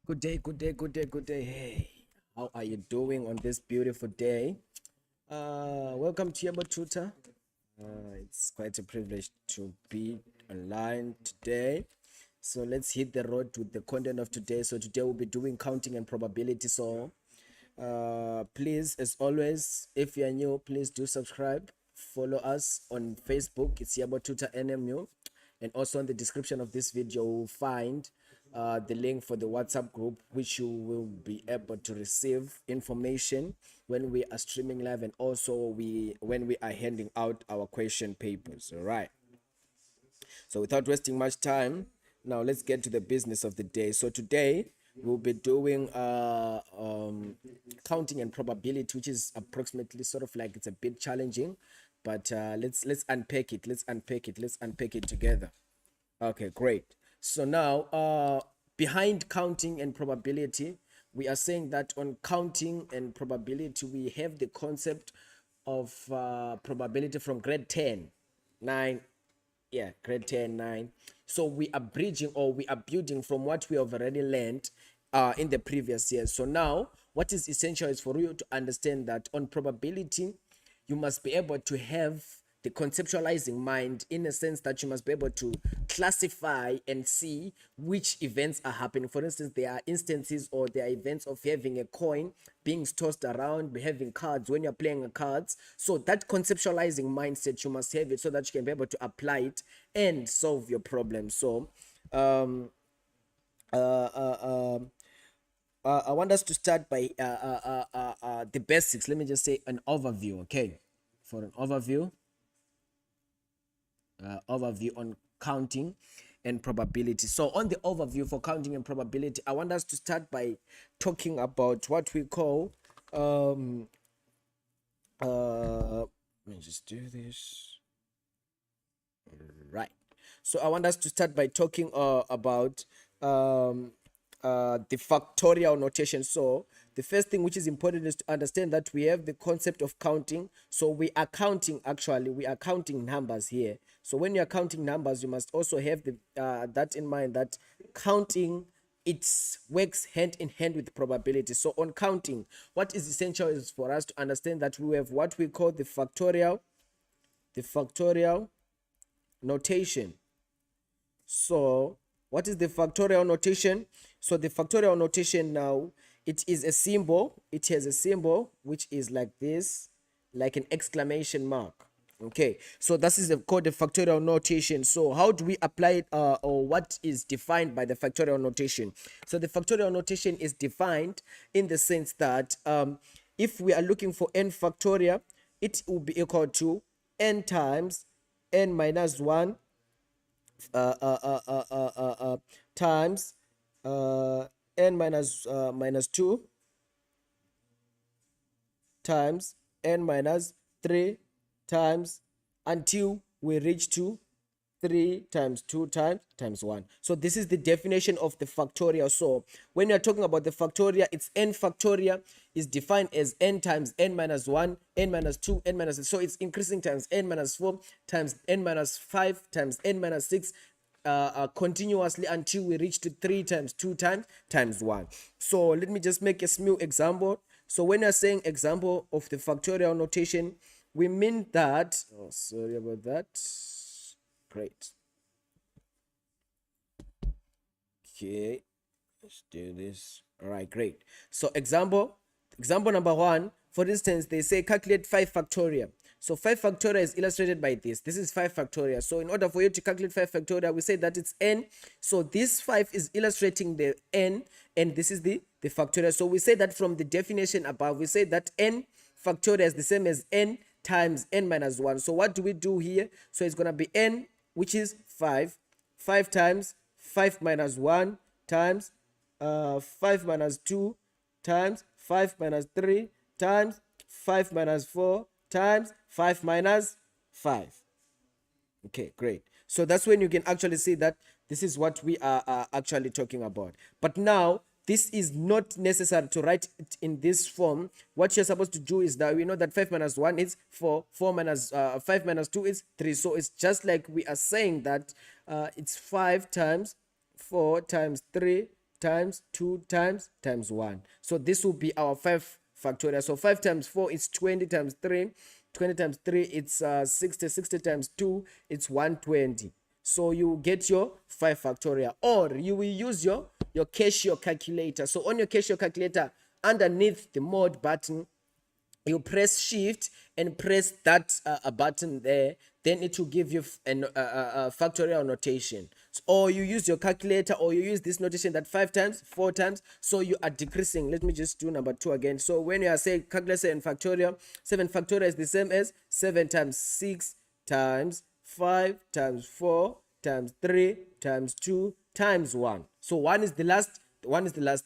Good day, good day, good day, good day. Hey, how are you doing on this beautiful day? Welcome to Yebo Tutor. It's quite a privilege to be online today. So let's hit the road with the content of today. So today we'll be doing counting and probability. So please, as always, if you're new, please do subscribe. Follow us on Facebook. It's Yebo Tutor NMU. And also in the description of this video, you'll find the link for the WhatsApp group, which you will be able to receive information when we are streaming live, and also when we are handing out our question papers. All right. So without wasting much time, now let's get to the business of the day. So today we'll be doing counting and probability, which is approximately sort of like, it's a bit challenging, but let's unpack it. Let's unpack it together. Okay, great. So now behind counting and probability, we are saying that on counting and probability, we have the concept of probability from grade 10, 9. Yeah, grade 10, 9. So we are bridging, or we are building from what we have already learned in the previous years. So now what is essential is for you to understand that on probability, you must be able to have the conceptualizing mind, in a sense that you must be able to classify and see which events are happening. For instance, there are instances, or there are events of having a coin being tossed around, having cards when you're playing cards. So that conceptualizing mindset, you must have it so that you can be able to apply it and solve your problem. So I want us to start by the basics. Let me just say an overview. Okay, for an overview on counting and probability. So on the overview for counting and probability, I want us to start by talking about what we call let me just do this right. So I want us to start by talking about the factorial notation. So the first thing which is important is to understand that we have the concept of counting. So we are counting, actually we are counting numbers here. So when you are counting numbers, you must also have the that in mind, that counting, it works hand in hand with probability. So on counting, what is essential is for us to understand that we have what we call the factorial notation. So what is the factorial notation? So the factorial notation now, it is a symbol. It has a symbol which is like this, like an exclamation mark. Okay, so this is called the factorial notation. So how do we apply it, or what is defined by the factorial notation? So the factorial notation is defined in the sense that if we are looking for n factorial, it will be equal to n times n minus 1 times n minus 2 times n minus 3 times, until we reach to 3 times 2 times 1. So this is the definition of the factorial. So when you're talking about the factorial, it's n factorial is defined as n times n minus 1, n minus 2, n minus 3. So it's increasing times n minus 4 times n minus 5 times n minus 6 continuously until we reach to 3 times 2 times 1. So let me just make a small example. So when you're saying example of the factorial notation, we mean that, oh, sorry about that. Great. Okay, let's do this. All right, great. So example number 1, for instance, they say calculate 5 factorial. So 5 factorial is illustrated by this. This is 5 factorial. So in order for you to calculate 5 factorial, we say that it's n. So this 5 is illustrating the n, and this is the factorial. So we say that from the definition above, we say that n factorial is the same as n times n minus 1. So what do we do here? So it's going to be n, which is 5 times 5 minus 1 times 5 minus 2 times 5 minus 3 times 5 minus 4 times 5 minus 5. Okay, great. So that's when you can actually see that this is what we are actually talking about. But now, this is not necessary to write it in this form. What you're supposed to do is that we know that 5 minus 1 is 4, 4 minus 5 minus 2 is 3. So it's just like we are saying that it's 5 times 4 times 3 times 2 times 1. So this will be our 5 factorial. So 5 times 4 is 20 times 3. 20 times 3, it's 60. 60 times 2, it's 120. So you get your 5 factorial, or you will use your Casio calculator. So on your Casio calculator, underneath the mode button, you press shift and press that button there, then it will give you a factorial notation. So, or you use your calculator, or you use this notation that 5 times 4 times, so you are decreasing. Let me just do number 2 again. So when you are saying calculate 7 factorial, 7 factorial is the same as 7 times 6 times 5 times 4 times 3 times 2 times 1. So 1 is the last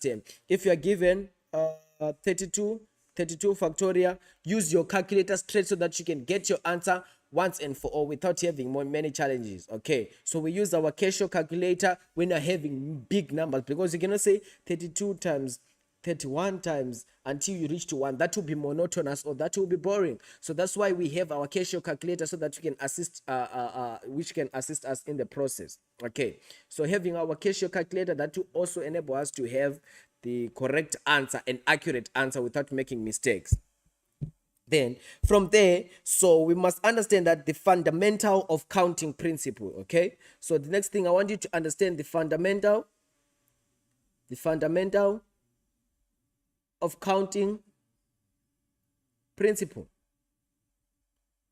term. If you are given 32 factorial, use your calculator straight so that you can get your answer once and for all without having many challenges. Okay, so we use our Casio calculator when you're having big numbers, because you cannot say 32 times 31 times until you reach to 1. That will be monotonous, or that will be boring. So that's why we have our Casio calculator, so that we can assist which can assist us in the process. Okay, so having our Casio calculator, that will also enable us to have the correct answer, an accurate answer, without making mistakes. Then from there, so we must understand that the fundamental of counting principle. Okay, so the next thing I want you to understand, the fundamental of counting principle.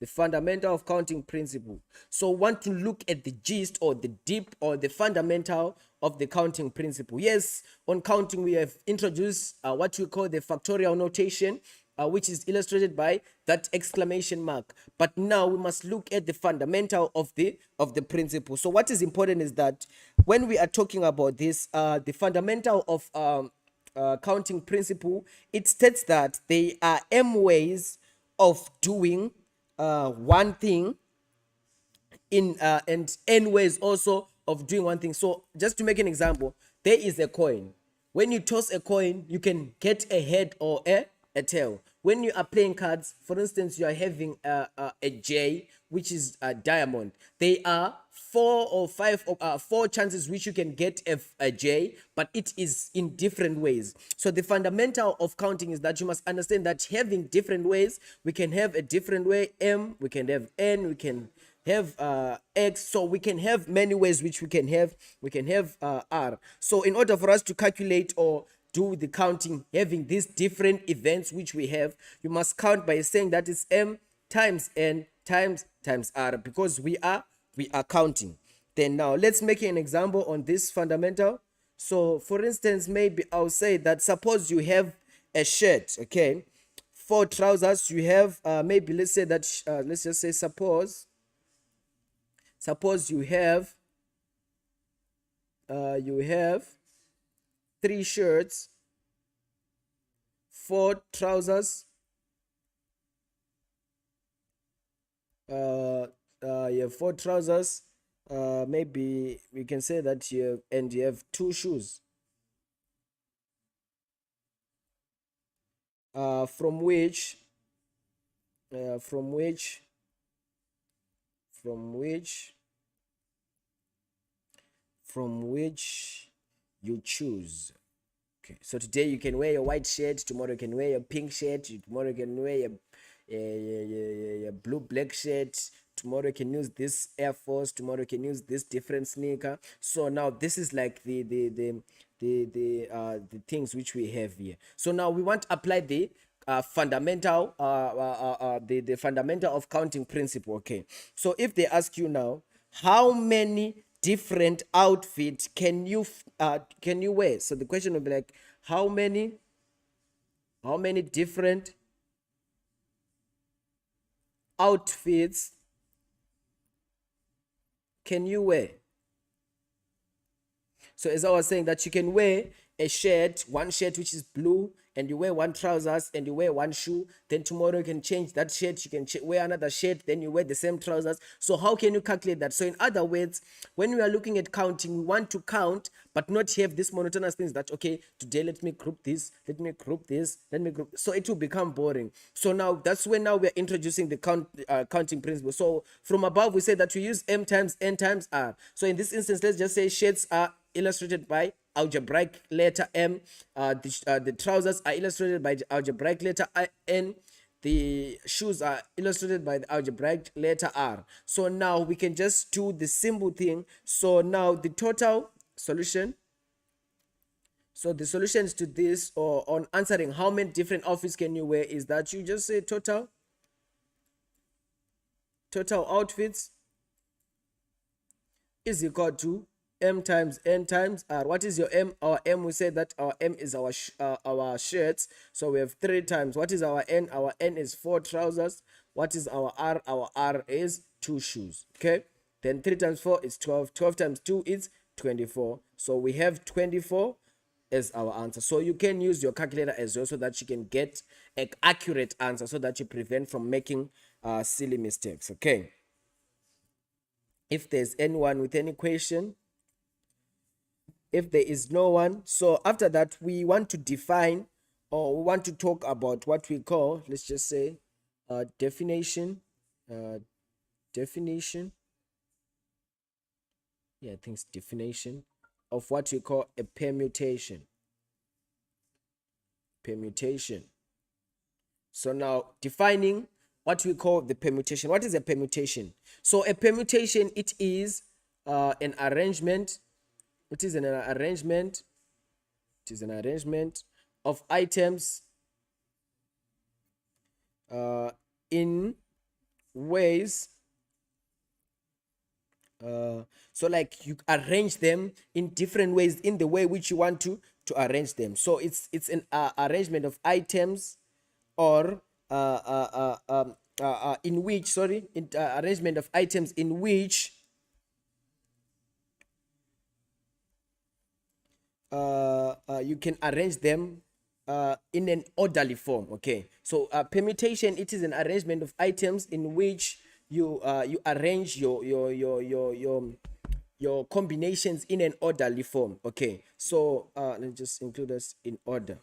The fundamental of counting principle. So want to look at the gist, or the deep, or the fundamental of the counting principle. Yes, on counting we have introduced what we call the factorial notation, which is illustrated by that exclamation mark. But now we must look at the fundamental of the principle. So what is important is that when we are talking about this, the fundamental of counting principle, it states that there are m ways of doing one thing in and n ways also of doing one thing. So just to make an example, there is a coin. When you toss a coin, you can get a head or a tail. When you are playing cards, for instance, you are having a J, which is a diamond. They are four or five or four chances which you can get a J, but it is in different ways. So the fundamental of counting is that you must understand that having different ways, we can have a different way M, we can have N, we can have X, so we can have many ways which we can have R. So in order for us to calculate or do the counting having these different events which we have, you must count by saying that it's M times N times R, because we are counting. Then now let's make an example on this fundamental. So for instance, maybe I'll say that suppose you have a shirt, okay, 4 trousers, you have maybe let's say that let's just say suppose you have 3 shirts, 4 trousers, you have 4 trousers, maybe we can say that you have 2 shoes, from which you choose. Okay, so today you can wear your white shirt, tomorrow you can wear your pink shirt, tomorrow you can wear your blue black shirt, tomorrow you can use this Air Force, tomorrow you can use this different sneaker. So now this is like the things which we have here. So now we want to apply the fundamental the fundamental of counting principle. Okay, so if they ask you now, how many different outfits can you wear? So the question will be like, how many different outfits can you wear? So as I was saying, that you can wear a shirt, one shirt which is blue, and you wear 1 trousers and you wear 1 shoe. Then tomorrow you can change that shirt, you can wear another shirt, then you wear the same trousers. So how can you calculate that? So in other words, when we are looking at counting, we want to count but not have this monotonous things that, okay, today let me group this, let me group this, let me group, so it will become boring. So now that's when now we're introducing the counting principle. So from above we say that we use M times N times R. So in this instance, let's just say shirts are illustrated by algebraic letter M, the trousers are illustrated by the algebraic letter N, the shoes are illustrated by the algebraic letter R. So now we can just do the simple thing. So now the total solution, so the solutions to this, or on answering how many different outfits can you wear, is that you just say total outfits is equal to M times N times R. What is your M? Our M, we say that our M is our shirts. So we have 3 times. What is our N? Our N is 4 trousers. What is our R? Our R is 2 shoes. Okay. Then 3 times 4 is 12. 12 times 2 is 24. So we have 24 as our answer. So you can use your calculator as well, so that you can get an accurate answer, so that you prevent from making silly mistakes. Okay. If there's anyone with any question, if there is no one, so after that we want to define, or we want to talk about what we call, let's just say, definition. Yeah, I think it's definition of what we call a permutation. So now defining what we call the permutation. What is a permutation? So a permutation, it is an arrangement. It is an arrangement of items in ways, so like you arrange them in different ways in the way which you want to arrange them. So it's an arrangement of items, or in which, arrangement of items in which you can arrange them in an orderly form. Okay, so permutation, it is an arrangement of items in which you arrange your your combinations in an orderly form. Okay, so let me just include us in order.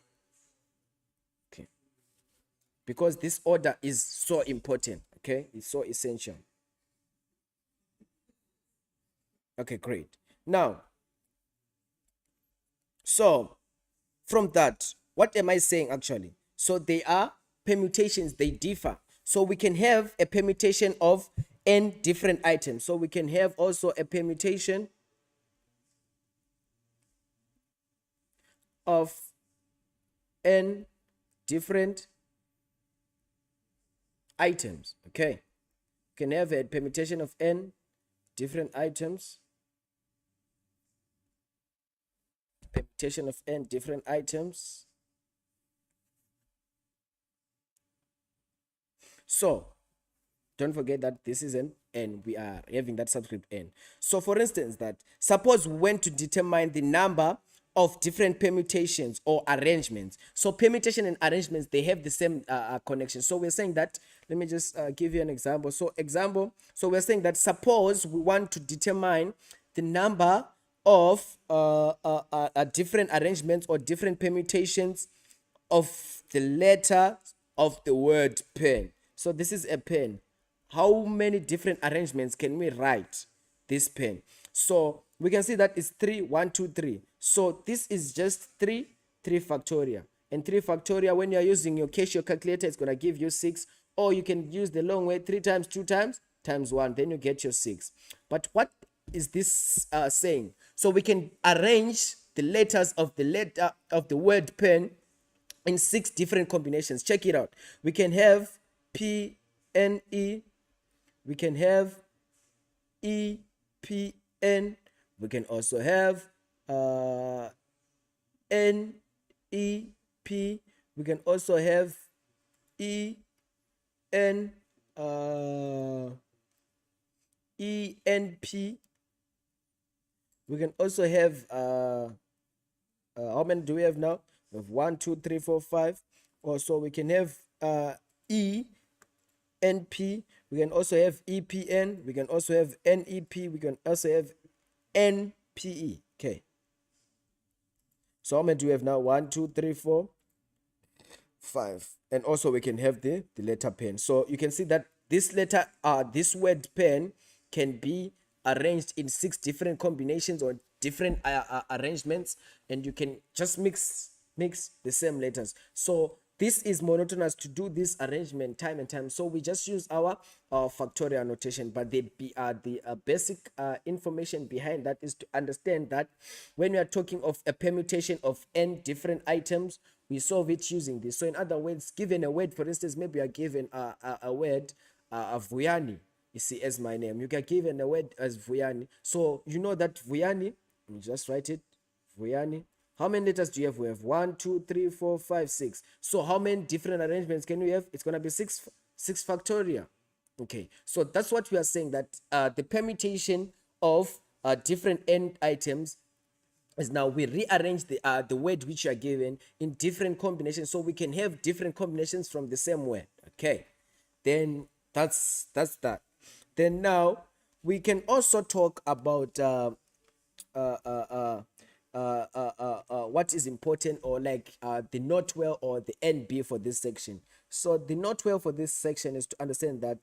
Okay, because this order is so important. Okay, it's so essential. Okay, great. Now, so from that, what am I saying actually? So they are permutations, they differ. So we can have a permutation of n different items. So we can have also a permutation of n different items. Okay, you can have a permutation of n different items. Permutation of n different items. So don't forget that this is an n. We are having that subscript n. So for instance, that suppose we went to determine the number of different permutations or arrangements. So permutation and arrangements, they have the same connection. So we're saying that, let me just give you an example. So we're saying that suppose we want to determine the number of different arrangements or different permutations of the letter of the word pen. So this is a pen. How many different arrangements can we write this pen? So we can see that it's 3, 1, 2, 3. So this is just 3 factorial. And 3 factorial, when you're using your Casio calculator, it's going to give you 6. Or you can use the long way, 3 times 2 times 1. Then you get your 6. But what is this saying? So we can arrange the letters of the letter of the word pen in 6 different combinations. Check it out. We can have P, N, E. We can have E, P, N. We can also have N, E, P. We can also have E, N, E, N, P. We can also have how many do we have now? We have 1, 2, 3, 4, 5. Also, we can have E, N, P. We can also have EPN. We can also have NEP. We can also have NPE. Okay. So how many do we have now? 1, 2, 3, 4, 5. And also we can have the letter pen. So you can see that this letter, this word pen can be arranged in 6 different combinations or different arrangements, and you can just mix the same letters. So this is monotonous to do this arrangement time and time. So we just use our factorial notation. But the basic information behind that is to understand that when we are talking of a permutation of n different items, we solve it using this. So in other words, given a word, for instance, maybe you are given a word, Vuyani, you see, as my name. You get given a word as Vuyani. So you know that Vuyani, you just write it, Vuyani. How many letters do you have? We have 1, 2, 3, 4, 5, 6. So how many different arrangements can we have? It's going to be 6 factorial. Okay, so that's what we are saying, that the permutation of different n items is now we rearrange the word which you are given in different combinations, so we can have different combinations from the same word. Okay, then that's that. Then now we can also talk about what is important, or like the note well or the NB for this section. So the note well for this section is to understand that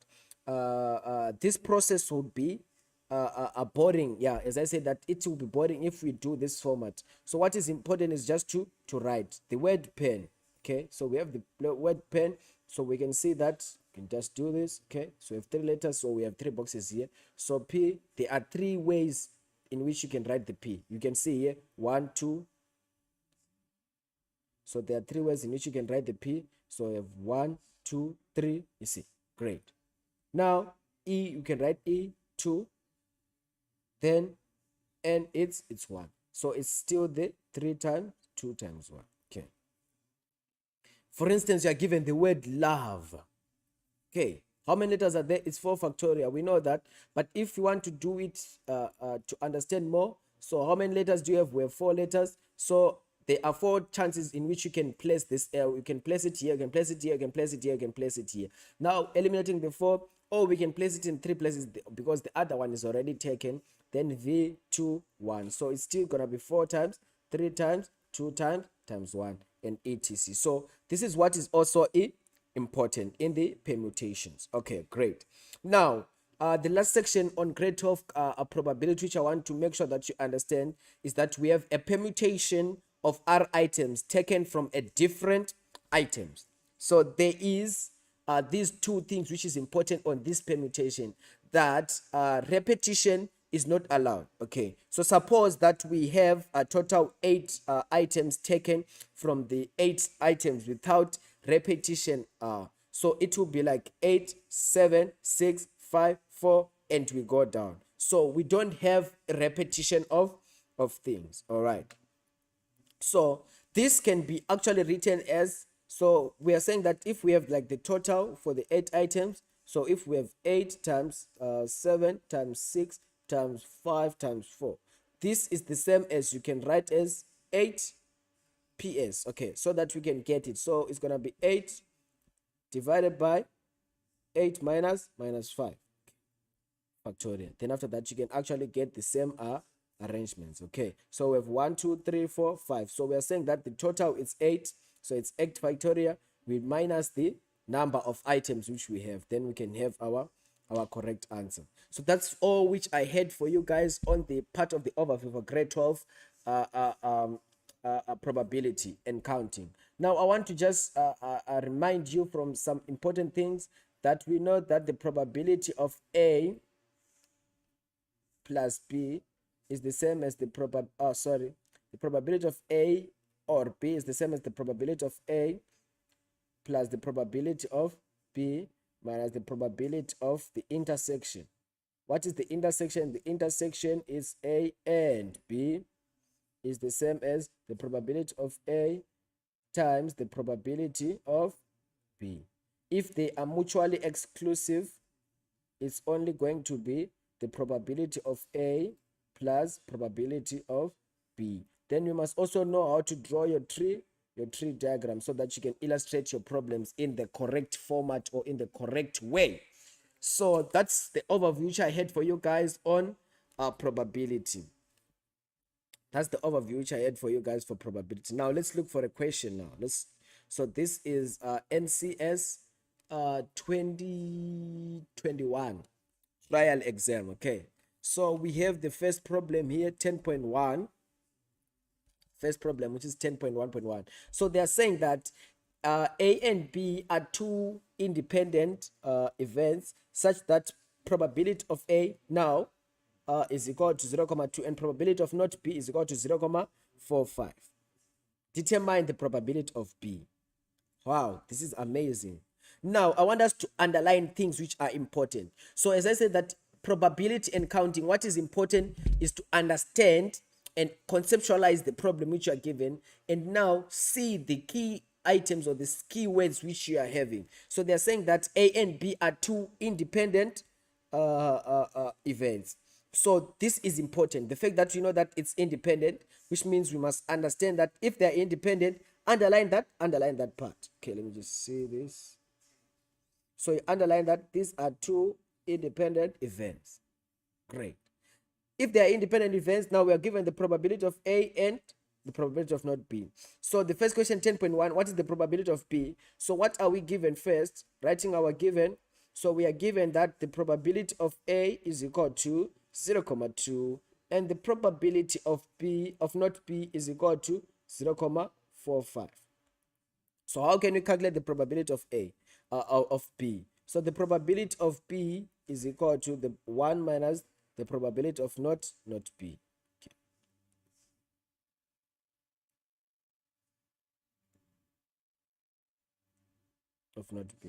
this process would be boring. Yeah, as I said, that it will be boring if we do this format. So what is important is just to write the word pen. Okay, so we have the word pen, so we can see that you can just do this. Okay, so we have 3 letters, so we have 3 boxes here. So P, there are 3 ways in which you can write the P. You can see here 1, 2. So there are 3 ways in which you can write the P. So you have 1, 2, 3. You see, great. Now E, you can write E, 2. Then N, it's 1. So it's still the 3 times 2 times 1. Okay. For instance, you are given the word love. Okay. How many letters are there? It's 4 factorial. We know that. But if you want to do it to understand more, so how many letters do you have? We have 4 letters. So there are 4 chances in which you can place this L. You can place it here, you can place it here, you can place it here, you can place it here. Now, eliminating the 4, or we can place it in 3 places because the other one is already taken. then V2 1. So it's still gonna be 4 times, 3 times, 2 times 1, and etc. So this is what is also important in the permutations. Okay, great. Now the last section on grade 12 probability, which I want to make sure that you understand, is that we have a permutation of R items taken from a different items. So there is these two things which is important on this permutation, that repetition is not allowed. Okay, so suppose that we have a total 8 items taken from the 8 items without repetition. So it will be like 8, 7, 6, 5, 4, and we go down. So we don't have a repetition of things. All right. So this can be actually written as, so we are saying that if we have like the total for the 8 items, so if we have 8 times 7 times 6 times 5 times 4, this is the same as you can write as 8 PS. Okay, so that we can get it. So it's gonna be 8 divided by 8 minus 5 factorial. Then after that you can actually get the same arrangements. Okay, so we have 1 2 3 4 5. So we are saying that the total is 8, so it's 8 factorial. We minus the number of items which we have, then we can have our correct answer. So that's all which I had for you guys on the part of the overview for grade 12 probability and counting. Now I want to just remind you from some important things, that we know that the probability of A plus B is the same as the probability of A or B is the same as the probability of A plus the probability of B minus the probability of the intersection. What is the intersection? The intersection is A and B is the same as the probability of A times the probability of B. If they are mutually exclusive, it's only going to be the probability of A plus probability of B. Then you must also know how to draw your tree diagram, so that you can illustrate your problems in the correct format or in the correct way. So that's the overview which I had for you guys on probability. That's the overview which I had for you guys for probability. Now let's look for a question now. So this is NCS 2021 trial exam. Okay, so we have the first problem here, 10.1. First problem, which is 10.1.1. So they are saying that A and B are two independent events, such that probability of A now is equal to 0,2 and probability of not B is equal to 0,45. Determine the probability of B. Wow, this is amazing. Now I want us to underline things which are important. So as I said, that probability and counting, what is important is to understand and conceptualize the problem which you are given, and now see the key items or the key words which you are having. So they are saying that A and B are two independent events. So this is important. The fact that you know that it's independent, which means we must understand that if they are independent, underline that part. Okay, let me just see this. So you underline that these are two independent events. Great. If they are independent events, now we are given the probability of A and the probability of not B. So the first question, 10.1, what is the probability of B? So what are we given first? Writing our given. So we are given that the probability of A is equal to 0,2 and the probability of B of not B is equal to 0,45. So how can we calculate the probability of A of B? So the probability of B is equal to the 1 minus the probability of not B. Okay. Of not B.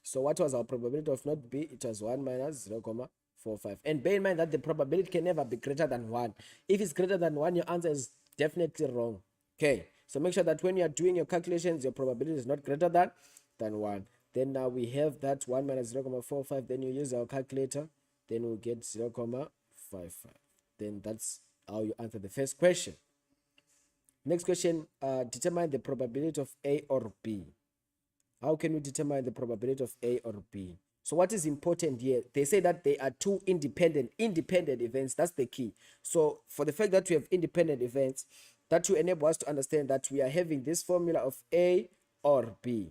So what was our probability of not B? It was 1 minus 0,45. And bear in mind that the probability can never be greater than 1. If it's greater than 1, your answer is definitely wrong. Okay, so make sure that when you are doing your calculations, your probability is not greater than 1. Then now we have that 1 minus 0,45. Then you use our calculator. Then we'll get 0,55. Then that's how you answer the first question. Next question, determine the probability of A or B. How can we determine the probability of A or B? So what is important here? They say that they are two independent events. That's the key. So for the fact that we have independent events, that will enable us to understand that we are having this formula of A or B,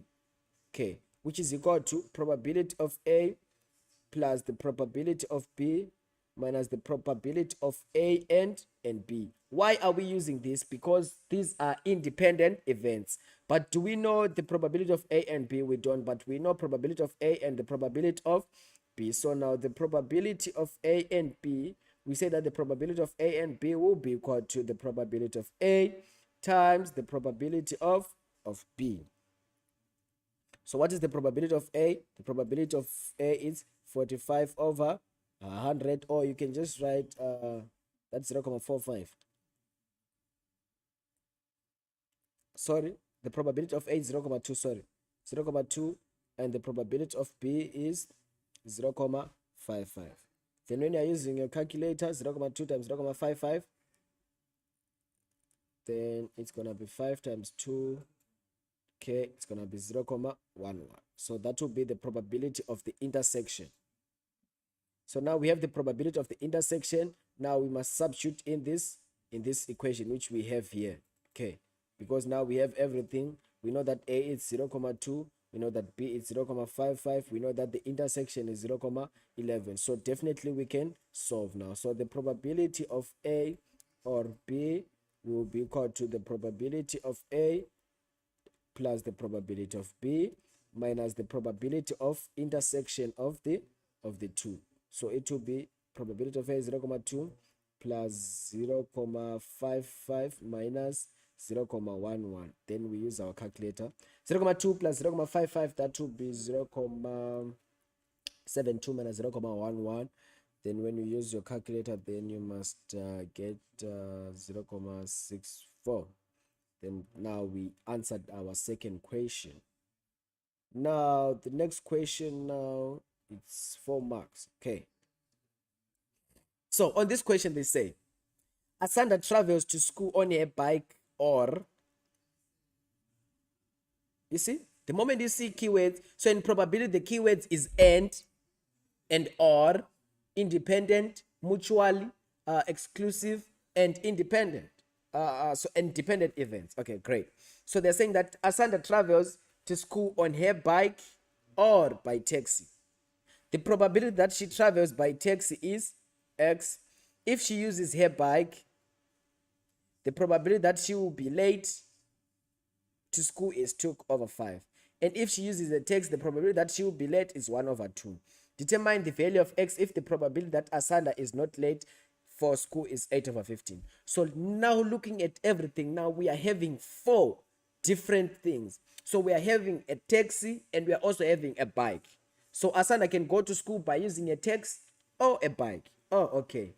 okay, which is equal to probability of A plus the probability of B minus the probability of A and B. Why are we using this? Because these are independent events. But do we know the probability of A and B? We don't, but we know probability of A and the probability of B. So now the probability of A and B, we say that the probability of A and B will be equal to the probability of A times the probability of B. So what is the probability of A? The probability of A is 45 over 100, or you can just write that's 0.45. Sorry, the probability of A is 0.2, sorry, 0.2, and the probability of B is 0.55. Then when you're using your calculator, 0.2 times 0.55, then it's gonna be 5 times 2. Okay, it's gonna be 0.11. So that will be the probability of the intersection. So now we have the probability of the intersection. Now we must substitute in this equation which we have here. Okay, because now we have everything. We know that A is 0.2. We know that B is 0.55. We know that the intersection is 0.11. So definitely we can solve now. So the probability of A or B will be equal to the probability of A plus the probability of B minus the probability of intersection of the two. So it will be probability of A is 0.2 plus 0.55 minus 0.11. Then we use our calculator. 0.2 plus 0.55, that will be 0.72 minus 0.11. Then when you use your calculator, then you must get 0.64. Then now we answered our second question. Now the next question, now it's 4 marks. Okay, so on this question they say Asanda travels to school on a bike, or, you see, the moment you see keywords, so in probability the keywords is and or, independent, mutually exclusive, and independent. So independent events. Okay, great. So they're saying that Asanda travels to school on her bike or by taxi. The probability that she travels by taxi is X. If she uses her bike, the probability that she will be late to school is 2/5. And if she uses a taxi, the probability that she will be late is 1/2. Determine the value of X if the probability that Asanda is not late for school is 8/15. So now looking at everything, now we are having 4 different things. So we are having a taxi and we are also having a bike. So Asanda can go to school by using a taxi or a bike. Oh, okay.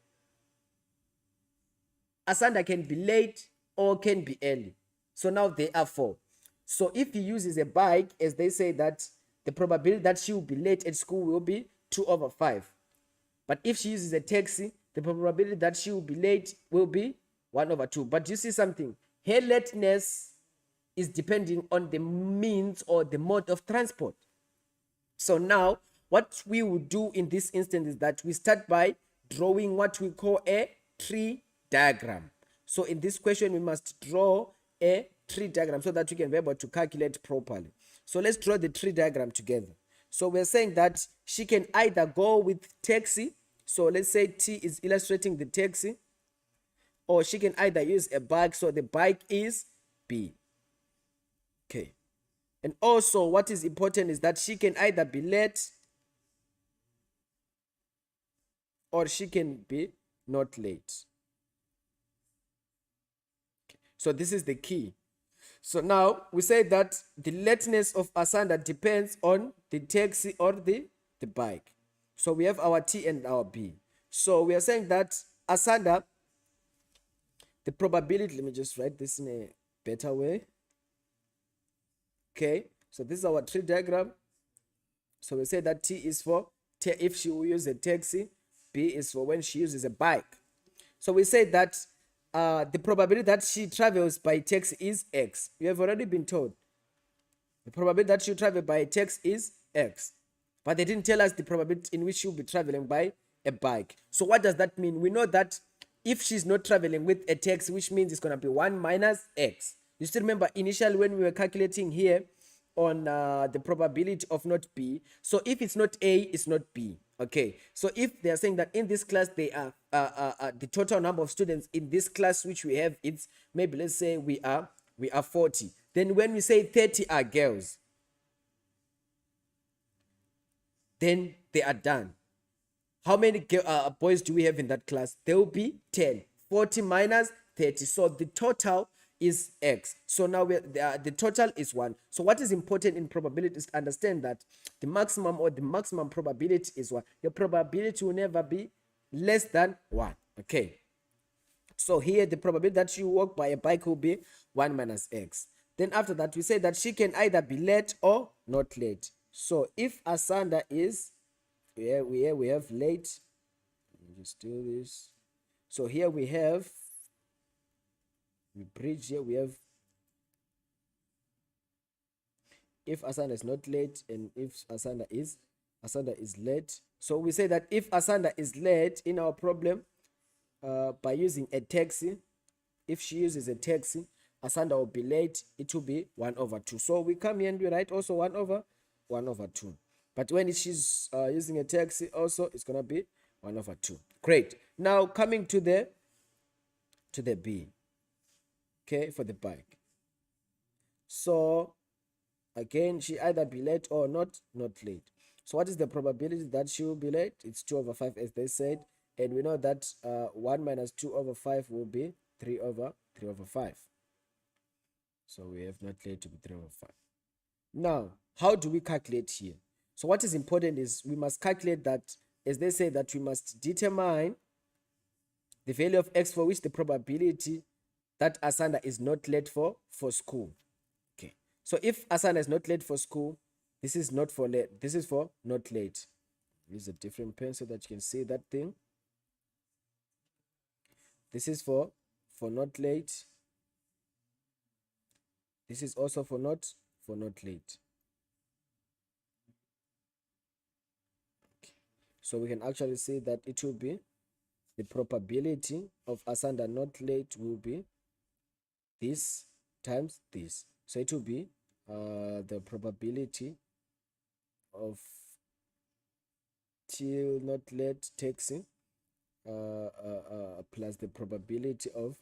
Asanda can be late or can be early. So now there are 4. So if he uses a bike, as they say that the probability that she will be late at school will be 2/5. But if she uses a taxi, the probability that she will be late will be 1/2. But you see something, her lateness is depending on the means or the mode of transport. So now what we will do in this instance is that we start by drawing what we call a tree diagram. So in this question we must draw a tree diagram so that we can be able to calculate properly. So let's draw the tree diagram together. So we're saying that she can either go with taxi. So let's say T is illustrating the taxi, or she can either use a bike. So the bike is B. Okay. And also what is important is that she can either be late or she can be not late. Okay. So this is the key. So now we say that the lateness of Asanda depends on the taxi or the bike. So we have our T and our B. So we are saying that Asanda, the probability, let me just write this in a better way. Okay, so this is our tree diagram. So we say that T is for if she will use a taxi, B is for when she uses a bike. So we say that the probability that she travels by taxi is X. We have already been told the probability that she travel by taxi is X. but they didn't tell us the probability in which she'll be traveling by a bike. So what does that mean? We know that if she's not traveling with a taxi, which means it's going to be 1 minus x. You still remember initially when we were calculating here on the probability of not B. So if it's not A, it's not B. Okay, so if they are saying that in this class they are the total number of students in this class which we have, it's maybe, let's say we are 40. Then when we say 30 are girls, then they are done. How many boys do we have in that class? There will be 10. 40 minus 30. So the total is x. So now the total is 1. So what is important in probability is to understand that the maximum or the maximum probability is 1. Your probability will never be less than 1. Okay. So here the probability that you walk by a bike will be 1 minus x. Then after that we say that she can either be late or not late. So if Asanda is, we have late. Let me just do this. So here we have, we bridge here, we have if Asanda is not late and if Asanda is late. So we say that if Asanda is late in our problem, by using a taxi, if she uses a taxi, Asanda will be late, it will be 1 over 2. So we come here and we write also 1 over 2. But when she's using a taxi also, it's going to be 1 over 2. Great. Now coming to the B. Okay, for the bike. So again, she either be late or not late. So what is the probability that she will be late? It's 2 over 5 as they said. And we know that 1 minus 2 over 5 will be 3 over 5. So we have not late to be 3 over 5. Now, how do we calculate here? So what is important is we must calculate that, as they say, that we must determine the value of x for which the probability that Asanda is not late for school. Okay. So if Asanda is not late for school, this is not for late. This is for not late. Use a different pen so that you can see that thing. This is for not late. This is also for not late. Okay. So we can actually say that it will be the probability of Asanda not late will be this times this. So it will be the probability of till not late taxi plus the probability of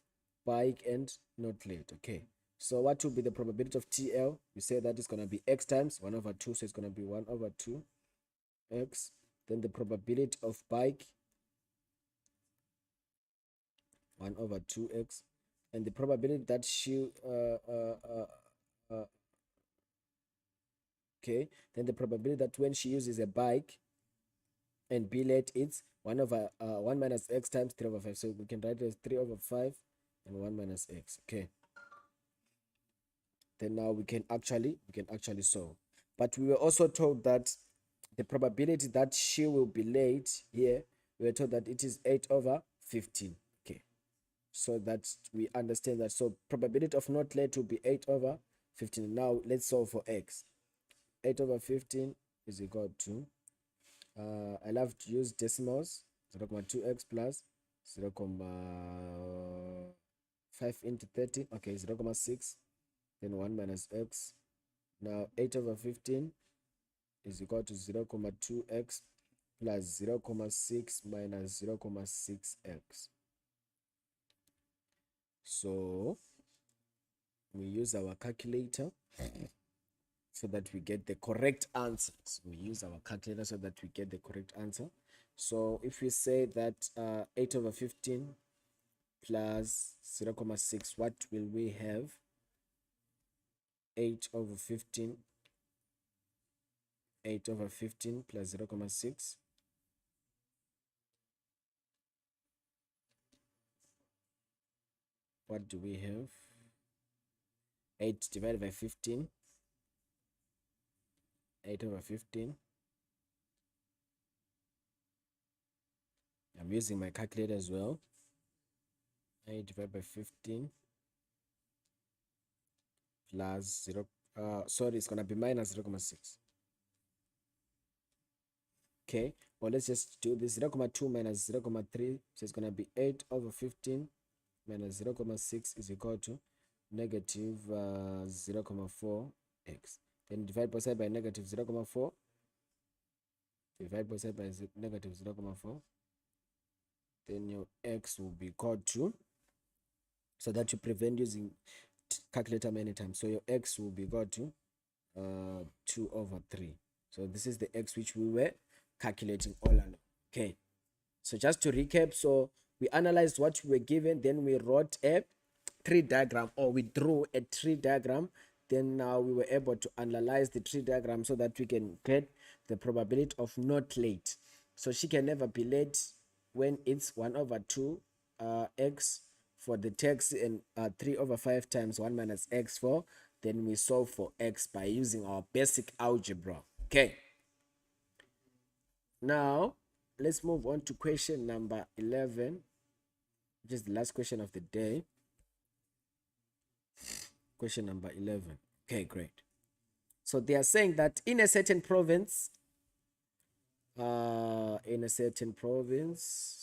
bike and not late. Okay. So what will be the probability of TL? We say that is going to be x times 1 over 2. So it's going to be 1 over 2 x. Then the probability of bike, 1 over 2x. And the probability that she okay, then the probability that when she uses a bike and be late, it's 1 over 1 minus x times 3 over 5. So we can write it as 3 over 5 and 1 minus x. Okay. Then now we can actually solve. But we were also told that the probability that she will be late here, we were told that it is 8 over 15. Okay. So that we understand that. So probability of not late will be 8 over 15. Now let's solve for x. 8 over 15 is equal to, I love to use decimals, 0.2x plus 0.5 into 30. Okay, 0.6. Then 1 minus x. Now 8 over 15 is equal to 0.2x plus 0.6 minus 0.6x. So we use our calculator so that we get the correct answer. So we use our calculator so that we get the correct answer. So if we say that 8 over 15 plus 0.6, what will we have? 8 over 15 plus 0.6. What do we have? 8 divided by 15. 8 over 15. I'm using my calculator as well. 8 divided by 15 plus 0. Sorry, it's going to be minus 0.6. Okay, or let's just do this 0.2 minus 0.3, so it's going to be 8 over 15 minus 0.6 is equal to negative 0.4 x. Then divide both sides by negative 0.4. Divide both sides by negative 0.4. Then your x will be equal to, so that you prevent using calculator many times. So your x will be equal to 2 over 3. So this is the x which we were calculating all along. Okay, so just to recap, so we analyzed what we were given, then we wrote a tree diagram, or we drew a tree diagram. Then now we were able to analyze the tree diagram so that we can get the probability of not late. So she can never be late when it's 1 over 2 x for the text, and 3 over 5 times 1 minus x for, then we solve for x by using our basic algebra. Okay, now let's move on to question number 11, which is the last question of the day. Question number 11. Okay, great. So they are saying that in a certain province, in a certain province,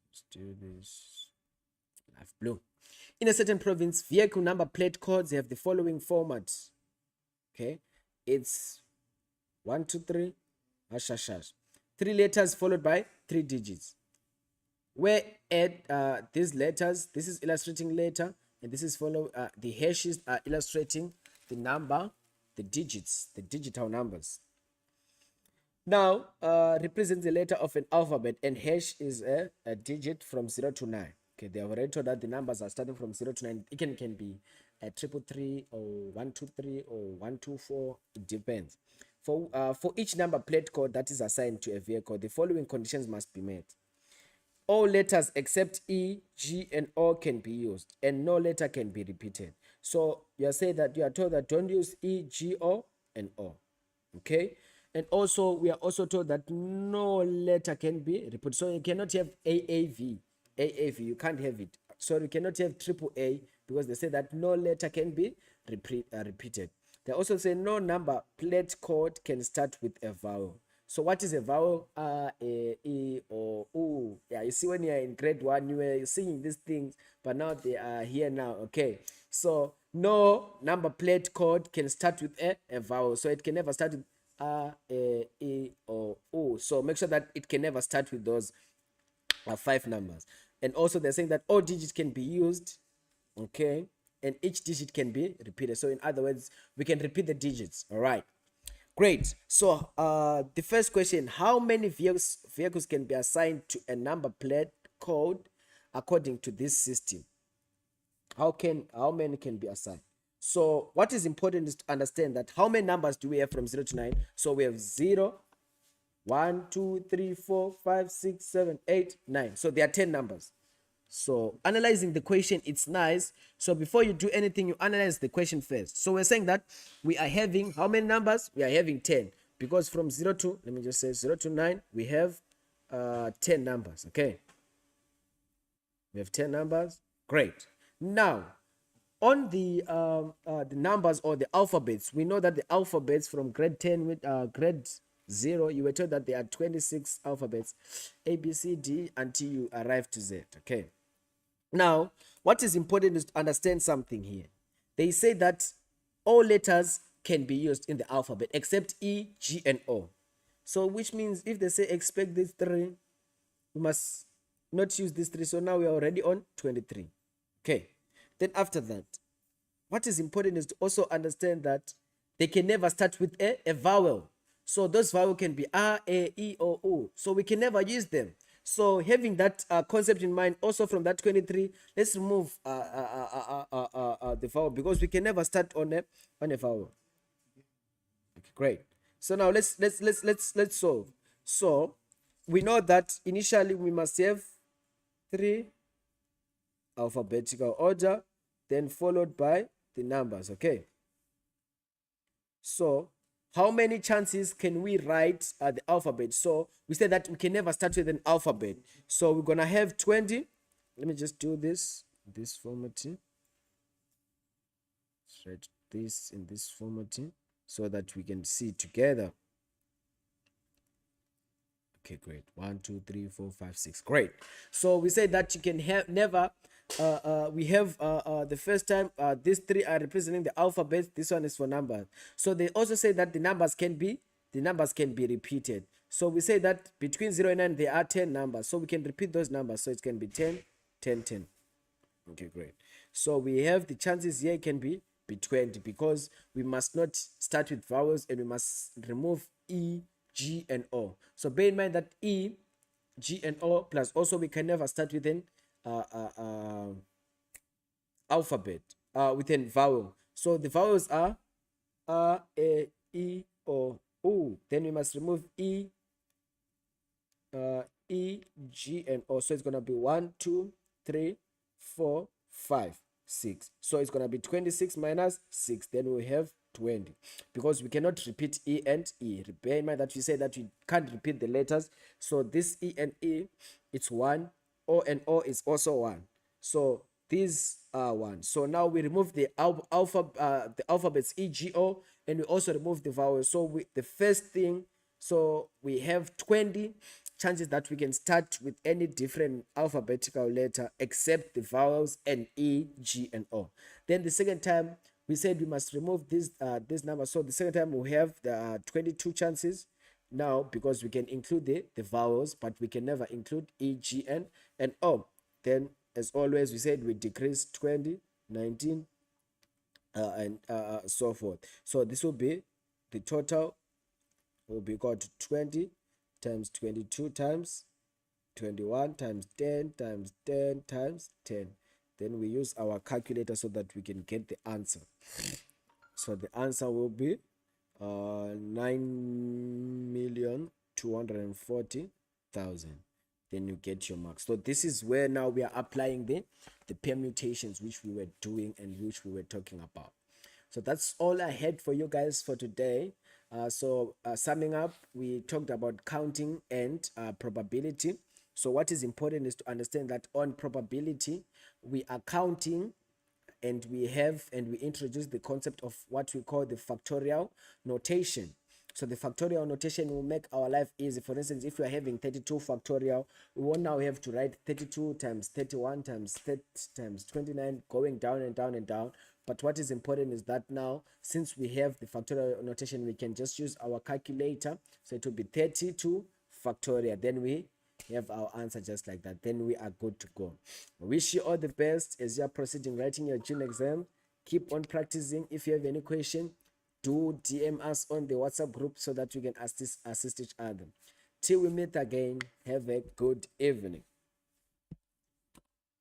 let's do this light blue. In a certain province, vehicle number plate codes have the following format. Okay, it's 1, 2, 3, hash, hash, hash. 3 letters followed by 3 digits. Where at these letters, this is illustrating letter, and this is the hashes are illustrating the number, the digits, the digital numbers. Now, represents the letter of an alphabet, and hash is a digit from 0 to 9. Okay, they have already told that the numbers are starting from 0 to 9. It can be a 333 or 123 or 124. It depends. For each number plate code that is assigned to a vehicle, the following conditions must be met. All letters except E, G, and O can be used, and no letter can be repeated. So you are saying that you are told that don't use E, G, O, and O. Okay, and also we are also told that no letter can be repeated. So you cannot have AAV. You can't have it. So you cannot have triple A, because they say that no letter can be repeated. They also say no number plate code can start with a vowel. So what is a vowel? E, or U. Yeah, you see when you're in grade 1, you were singing these things, but now they are here now. Okay, so no number plate code can start with a vowel. So it can never start with E, or U. So make sure that it can never start with those 5 numbers. And also they're saying that all digits can be used. Okay, and each digit can be repeated. So in other words, we can repeat the digits. All right, great. So the first question, how many vehicles can be assigned to a number plate code according to this system? How many can be assigned? So what is important is to understand that how many numbers do we have from 0 to 9? So we have 0, 1, 2, 3, 4, 5, 6, 7, 8, 9. So there are 10 numbers. So analyzing the question, it's nice. So before you do anything, you analyze the question first. So we're saying that we are having how many numbers? We are having 10, because from 0 to, let me just say 0 to 9, we have 10 numbers. Okay, we have 10 numbers. Great. Now on the numbers or the alphabets, we know that the alphabets from grade 10 with grade 0, you were told that there are 26 alphabets, A, B, C, D, until you arrive to Z. Okay, now what is important is to understand something here. They say that all letters can be used in the alphabet except E, G, and O. So which means if they say expect these 3, we must not use these 3. So now we are already on 23. Okay, then after that, what is important is to also understand that they can never start with a vowel. So those vowels can be R, A, E, or U. So we can never use them. So having that concept in mind, also from that 23, let's remove the vowel, because we can never start on a vowel. Okay, great. So now let's solve. So we know that initially we must have 3 alphabetical order, then followed by the numbers. Okay, so how many chances can we write the alphabet? So we said that we can never start with an alphabet, so we're gonna have 20. let me just do this formatting. Let's write this in this formatting so that we can see together. Okay, great. 1, 2, 3, 4, 5, 6. Great. So we said that you can have never. We have the first time these three are representing the alphabet. This one is for numbers. So they also say that the numbers can be repeated. So we say that between 0 and 9 there are 10 numbers. So we can repeat those numbers. So it can be 10, 10, 10. Okay, great. So we have the chances here can be 20 because we must not start with vowels and we must remove E, G, and O. So bear in mind that E, G, and O plus also we can never start with an alphabet, with vowel. So the vowels are A, E, O, U. Then we must remove E, E, G, and O. So it's gonna be 1, 2, 3, 4, 5, 6. So it's gonna be 26 minus 6. Then we have 20 because we cannot repeat E and E. Bear in mind that we say that we can't repeat the letters. So this E and E, it's 1. O and O is also 1. So these are 1. So now we remove the alphabets E, G, O, and we also remove the vowels. So the first thing, so we have 20 chances that we can start with any different alphabetical letter except the vowels and E, G, and O. Then the second time we said we must remove this number. So the second time we have the 22 chances now because we can include the vowels, but we can never include E, G, and O. Then as always we said we decrease 20, 19, and so forth. So this will be the total will be equal to 20 times 22 times 21 times 10 times 10 times 10. Then we use our calculator so that we can get the answer. So the answer will be 9,240,000. Then you get your marks. So this is where now we are applying the permutations which we were doing and which we were talking about. So that's all I had for you guys for today. Summing up, we talked about counting and probability. So what is important is to understand that on probability, we are counting and we introduce the concept of what we call the factorial notation. So the factorial notation will make our life easy. For instance, if we are having 32 factorial, we won't now have to write 32 times 31 times 30 times 29 going down and down and down. But what is important is that now, since we have the factorial notation, we can just use our calculator. So it will be 32 factorial. Then we have our answer just like that. Then we are good to go. I wish you all the best as you are proceeding writing your June exam. Keep on practicing. If you have any question, do DM us on the WhatsApp group so that we can assist each other. Till we meet again, have a good evening.